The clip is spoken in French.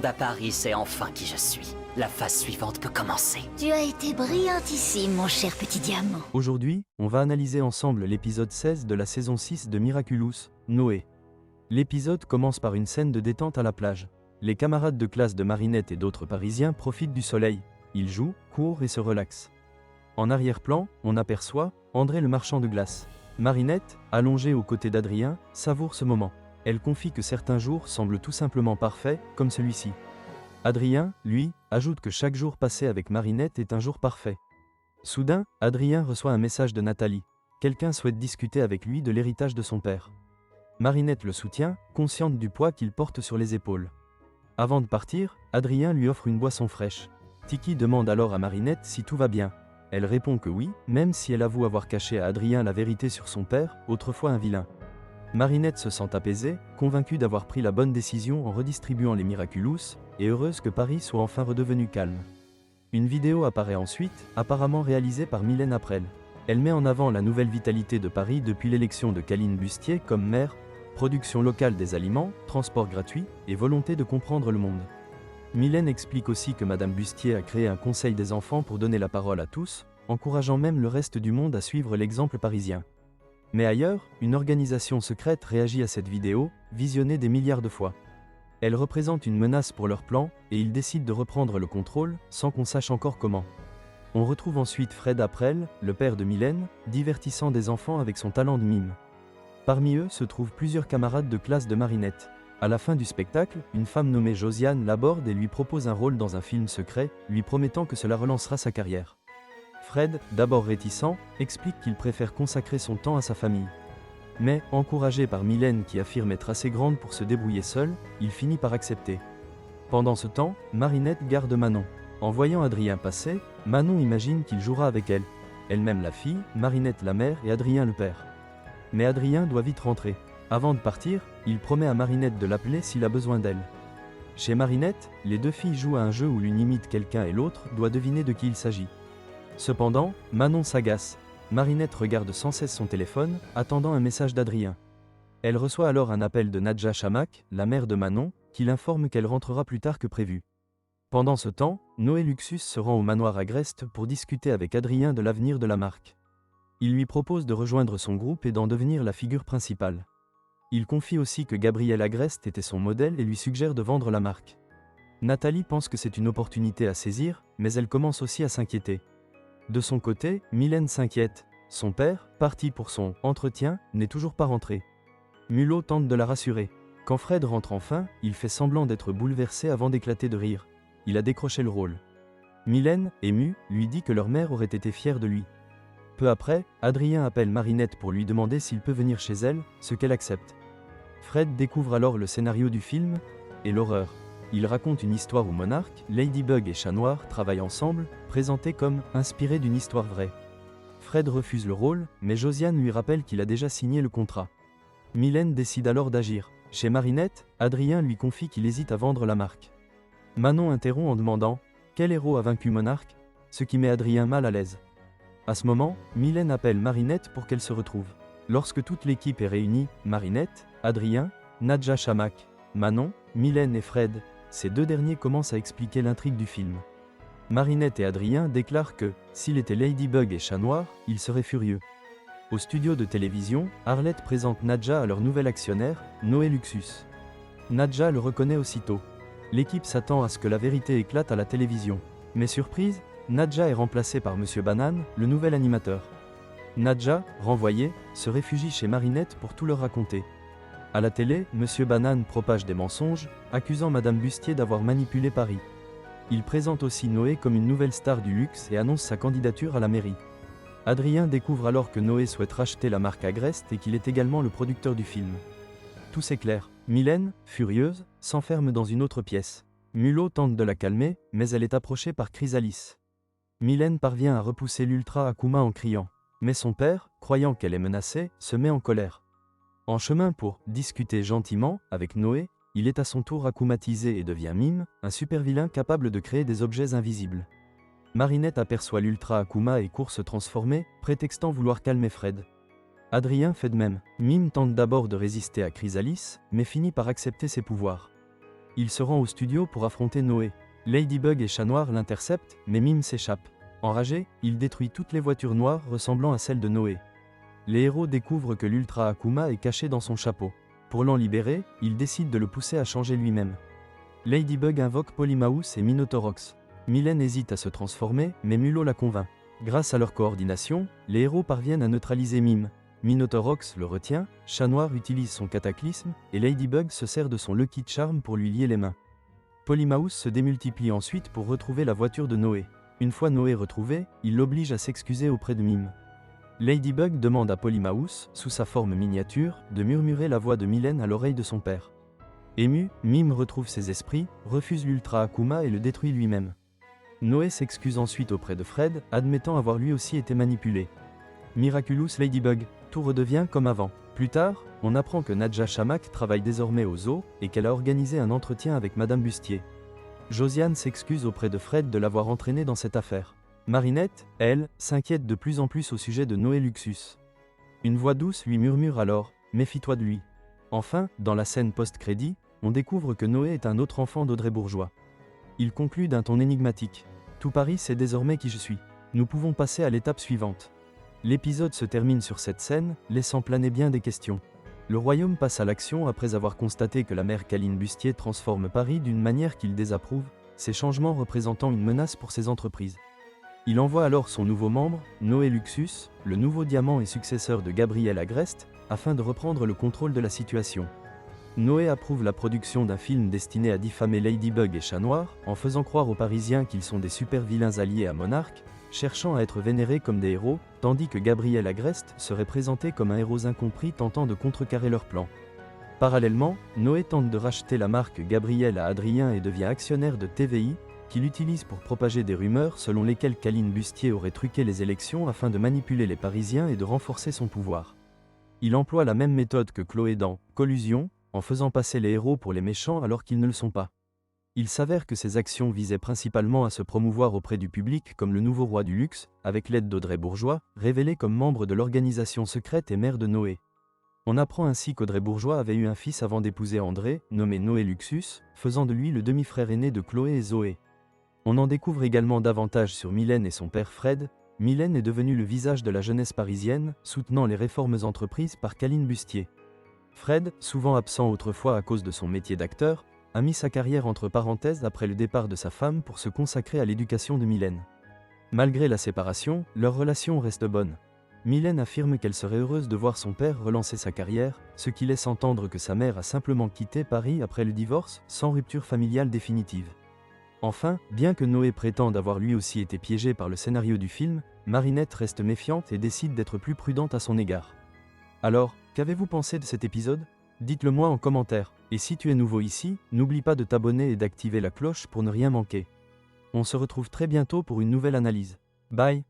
monde à Paris sait enfin qui je suis. La phase suivante peut commencer. Tu as été brillantissime, mon cher petit diamant. Aujourd'hui, on va analyser ensemble l'épisode 16 de la saison 6 de Miraculous, Noé. L'épisode commence par une scène de détente à la plage. Les camarades de classe de Marinette et d'autres Parisiens profitent du soleil. Ils jouent, courent et se relaxent. En arrière-plan, on aperçoit André le marchand de glace. Marinette, allongée aux côtés d'Adrien, savoure ce moment. Elle confie que certains jours semblent tout simplement parfaits, comme celui-ci. Adrien, lui, ajoute que chaque jour passé avec Marinette est un jour parfait. Soudain, Adrien reçoit un message de Nathalie. Quelqu'un souhaite discuter avec lui de l'héritage de son père. Marinette le soutient, consciente du poids qu'il porte sur les épaules. Avant de partir, Adrien lui offre une boisson fraîche. Tiki demande alors à Marinette si tout va bien. Elle répond que oui, même si elle avoue avoir caché à Adrien la vérité sur son père, autrefois un vilain. Marinette se sent apaisée, convaincue d'avoir pris la bonne décision en redistribuant les Miraculous, et heureuse que Paris soit enfin redevenu calme. Une vidéo apparaît ensuite, apparemment réalisée par Mylène Aprel. Elle met en avant la nouvelle vitalité de Paris depuis l'élection de Caline Bustier comme maire, production locale des aliments, transport gratuit et volonté de comprendre le monde. Mylène explique aussi que Madame Bustier a créé un conseil des enfants pour donner la parole à tous, encourageant même le reste du monde à suivre l'exemple parisien. Mais ailleurs, une organisation secrète réagit à cette vidéo, visionnée des milliards de fois. Elle représente une menace pour leur plan, et ils décident de reprendre le contrôle, sans qu'on sache encore comment. On retrouve ensuite Fred Aprel, le père de Mylène, divertissant des enfants avec son talent de mime. Parmi eux se trouvent plusieurs camarades de classe de Marinette. À la fin du spectacle, une femme nommée Josiane l'aborde et lui propose un rôle dans un film secret, lui promettant que cela relancera sa carrière. Fred, d'abord réticent, explique qu'il préfère consacrer son temps à sa famille. Mais, encouragé par Mylène qui affirme être assez grande pour se débrouiller seule, il finit par accepter. Pendant ce temps, Marinette garde Manon. En voyant Adrien passer, Manon imagine qu'il jouera avec elle. Elle-même la fille, Marinette la mère et Adrien le père. Mais Adrien doit vite rentrer. Avant de partir, il promet à Marinette de l'appeler s'il a besoin d'elle. Chez Marinette, les deux filles jouent à un jeu où l'une imite quelqu'un et l'autre doit deviner de qui il s'agit. Cependant, Manon s'agace. Marinette regarde sans cesse son téléphone, attendant un message d'Adrien. Elle reçoit alors un appel de Nadja Chamak, la mère de Manon, qui l'informe qu'elle rentrera plus tard que prévu. Pendant ce temps, Noé Luxus se rend au manoir Agreste pour discuter avec Adrien de l'avenir de la marque. Il lui propose de rejoindre son groupe et d'en devenir la figure principale. Il confie aussi que Gabriel Agreste était son modèle et lui suggère de vendre la marque. Nathalie pense que c'est une opportunité à saisir, mais elle commence aussi à s'inquiéter. De son côté, Mylène s'inquiète. Son père, parti pour son « entretien », n'est toujours pas rentré. Mulot tente de la rassurer. Quand Fred rentre enfin, il fait semblant d'être bouleversé avant d'éclater de rire. Il a décroché le rôle. Mylène, émue, lui dit que leur mère aurait été fière de lui. Peu après, Adrien appelle Marinette pour lui demander s'il peut venir chez elle, ce qu'elle accepte. Fred découvre alors le scénario du film, et l'horreur. Il raconte une histoire où Monarque, Ladybug et Chat Noir travaillent ensemble, présenté comme inspiré d'une histoire vraie. Fred refuse le rôle, mais Josiane lui rappelle qu'il a déjà signé le contrat. Mylène décide alors d'agir. Chez Marinette, Adrien lui confie qu'il hésite à vendre la marque. Manon interrompt en demandant « Quel héros a vaincu Monarque ?» ce qui met Adrien mal à l'aise. À ce moment, Mylène appelle Marinette pour qu'elle se retrouve. Lorsque toute l'équipe est réunie, Marinette, Adrien, Nadja Chamak, Manon, Mylène et Fred, ces deux derniers commencent à expliquer l'intrigue du film. Marinette et Adrien déclarent que, s'il était Ladybug et Chat Noir, il serait furieux. Au studio de télévision, Arlette présente Nadja à leur nouvel actionnaire, Noé Luxus. Nadja le reconnaît aussitôt. L'équipe s'attend à ce que la vérité éclate à la télévision. Mais surprise, Nadja est remplacée par Monsieur Banane, le nouvel animateur. Nadja, renvoyée, se réfugie chez Marinette pour tout leur raconter. À la télé, Monsieur Banane propage des mensonges, accusant Madame Bustier d'avoir manipulé Paris. Il présente aussi Noé comme une nouvelle star du luxe et annonce sa candidature à la mairie. Adrien découvre alors que Noé souhaite racheter la marque Agreste et qu'il est également le producteur du film. Tout s'éclaire. Mylène, furieuse, s'enferme dans une autre pièce. Mulot tente de la calmer, mais elle est approchée par Chrysalis. Mylène parvient à repousser l'Ultra Akuma en criant. Mais son père, croyant qu'elle est menacée, se met en colère. En chemin pour discuter gentiment avec Noé, il est à son tour akumatisé et devient Mime, un super vilain capable de créer des objets invisibles. Marinette aperçoit l'Ultra Akuma et court se transformer, prétextant vouloir calmer Fred. Adrien fait de même. Mime tente d'abord de résister à Chrysalis, mais finit par accepter ses pouvoirs. Il se rend au studio pour affronter Noé. Ladybug et Chat Noir l'interceptent, mais Mime s'échappe. Enragé, il détruit toutes les voitures noires ressemblant à celles de Noé. Les héros découvrent que l'Ultra Akuma est caché dans son chapeau. Pour l'en libérer, ils décident de le pousser à changer lui-même. Ladybug invoque Polymaus et Minotorox. Mylène hésite à se transformer, mais Mulot la convainc. Grâce à leur coordination, les héros parviennent à neutraliser Mime. Minotorox le retient, Chat Noir utilise son cataclysme, et Ladybug se sert de son Lucky Charm pour lui lier les mains. Polymaus se démultiplie ensuite pour retrouver la voiture de Noé. Une fois Noé retrouvé, il l'oblige à s'excuser auprès de Mime. Ladybug demande à Polymaus, sous sa forme miniature, de murmurer la voix de Mylène à l'oreille de son père. Ému, Mime retrouve ses esprits, refuse l'Ultra Akuma et le détruit lui-même. Noé s'excuse ensuite auprès de Fred, admettant avoir lui aussi été manipulé. Miraculous Ladybug, tout redevient comme avant. Plus tard, on apprend que Nadja Shamak travaille désormais au zoo et qu'elle a organisé un entretien avec Madame Bustier. Josiane s'excuse auprès de Fred de l'avoir entraîné dans cette affaire. Marinette, elle, s'inquiète de plus en plus au sujet de Noé Luxus. Une voix douce lui murmure alors « Méfie-toi de lui ». Enfin, dans la scène post-crédit, on découvre que Noé est un autre enfant d'Audrey Bourgeois. Il conclut d'un ton énigmatique. Tout Paris sait désormais qui je suis. Nous pouvons passer à l'étape suivante. L'épisode se termine sur cette scène, laissant planer bien des questions. Le royaume passe à l'action après avoir constaté que la mère Caline Bustier transforme Paris d'une manière qu'il désapprouve, ces changements représentant une menace pour ses entreprises. Il envoie alors son nouveau membre, Noé Luxus, le nouveau diamant et successeur de Gabriel Agreste, afin de reprendre le contrôle de la situation. Noé approuve la production d'un film destiné à diffamer Ladybug et Chat Noir, en faisant croire aux Parisiens qu'ils sont des super-vilains alliés à Monarque, cherchant à être vénérés comme des héros, tandis que Gabriel Agreste serait présenté comme un héros incompris tentant de contrecarrer leur plan. Parallèlement, Noé tente de racheter la marque Gabriel à Adrien et devient actionnaire de TVI, qu'il utilise pour propager des rumeurs selon lesquelles Caline Bustier aurait truqué les élections afin de manipuler les Parisiens et de renforcer son pouvoir. Il emploie la même méthode que Chloé dans Collusion, en faisant passer les héros pour les méchants alors qu'ils ne le sont pas. Il s'avère que ces actions visaient principalement à se promouvoir auprès du public comme le nouveau roi du luxe, avec l'aide d'Audrey Bourgeois, révélé comme membre de l'organisation secrète et mère de Noé. On apprend ainsi qu'Audrey Bourgeois avait eu un fils avant d'épouser André, nommé Noé Luxus, faisant de lui le demi-frère aîné de Chloé et Zoé. On en découvre également davantage sur Mylène et son père Fred. Mylène est devenue le visage de la jeunesse parisienne, soutenant les réformes entreprises par Caline Bustier. Fred, souvent absent autrefois à cause de son métier d'acteur, a mis sa carrière entre parenthèses après le départ de sa femme pour se consacrer à l'éducation de Mylène. Malgré la séparation, leur relation reste bonne. Mylène affirme qu'elle serait heureuse de voir son père relancer sa carrière, ce qui laisse entendre que sa mère a simplement quitté Paris après le divorce, sans rupture familiale définitive. Enfin, bien que Noé prétende avoir lui aussi été piégé par le scénario du film, Marinette reste méfiante et décide d'être plus prudente à son égard. Alors, qu'avez-vous pensé de cet épisode ? Dites-le moi en commentaire, et si tu es nouveau ici, n'oublie pas de t'abonner et d'activer la cloche pour ne rien manquer. On se retrouve très bientôt pour une nouvelle analyse. Bye!